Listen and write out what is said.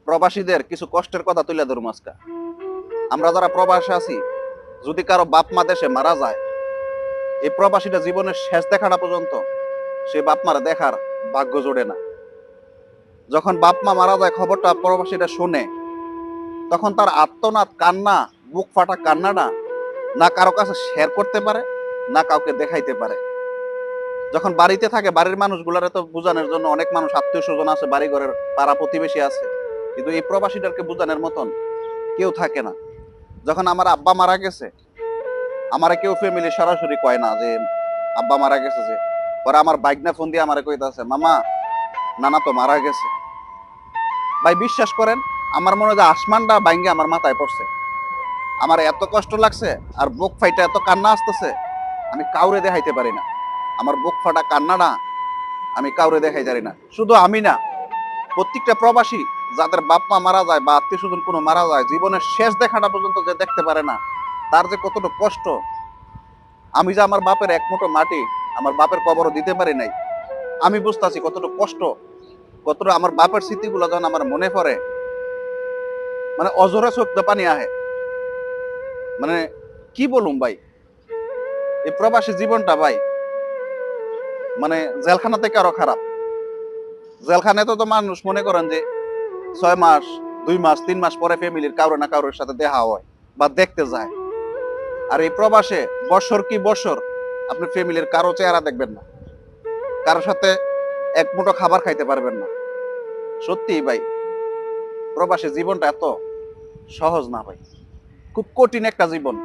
প্রবাসীদের কিছু কষ্টের কথা তুলে ধরুম আজকে। আমরা যারা প্রবাসে আছি, যদি কারো বাপ মা দেশে মারা যায়, এই প্রবাসীটা জীবনের শেষ দেখাটা পর্যন্ত সে বাপ মারা দেখার ভাগ্য জোড়ে না। যখন বাপ মা মারা যায় খবরটা প্রবাসীটা শুনে, তখন তার আর্তনাদ কান্না, বুক ফাটা কান্নাটা না কারো কাছে শেয়ার করতে পারে, না কাউকে দেখাইতে পারে। যখন বাড়িতে থাকে বাড়ির মানুষগুলারে তো বোঝানোর জন্য অনেক মানুষ, আত্মীয় স্বজন আছে, বাড়ি ঘরের পাড়া প্রতিবেশী আছে, কিন্তু এই প্রবাসীদেরকে বোঝানোর মতন কেউ থাকে না। যখন আমার আব্বা মারা গেছে, আমারে কেউ ফ্যামিলি সরাসরি কয় না যে আব্বা মারা গেছে। যে পরে আমার বাইকনা ফোন দিয়ে আমারে কইতাছে, মামা নানা তো মারা গেছে। ভাই বিশ্বাস করেন, আমার মনে হয় যে আসমানটা বাইঙ্গে আমার মাথায় পড়ছে। আমার এত কষ্ট লাগছে, আর বুক ফাইটা এত কান্না আসতেছে, আমি কাউরে দেখাইতে পারি না। আমার বুক ফাটা কান্নাটা আমি কাউরে দেখাই জানি না। শুধু আমি না, প্রত্যেকটা প্রবাসী যাদের বাপ মা মারা যায় বা আত্মীয় স্বজন কোনো মারা যায়, জীবনের শেষ দেখাটা পর্যন্ত যে দেখতে পারে না, তার যে কতটা কষ্ট। আমি যে আমার বাপের এক মুঠো মাটি আমার বাপের কবরও দিতে পারি নাই, আমি বুঝতেছি কতটা কষ্ট, কতটা আমার বাপের স্মৃতিগুলো যখন আমার মনে পড়ে, মানে অজরে চোখ দিয়ে পানি আহে। মানে কি বলুম ভাই, এই প্রবাসী জীবনটা ভাই মানে জেলখানা থেকে আরো খারাপ। জেলখানায় তো মানুষ মনে করেন যে 6 মাস, 2 মাস, 3 মাস পরে ফ্যামিলির কারো না কারোর সাথে দেখা হয় বা দেখতে যায়। আর এই প্রবাসে বছর কি বছর আপনি ফ্যামিলির কারো চেহারা দেখবেন না, কারোর সাথে এক মুঠো খাবার খাইতে পারবেন না। সত্যি ভাই, প্রবাসী জীবনটা এত সহজ না ভাই, খুব কঠিন একটা জীবন।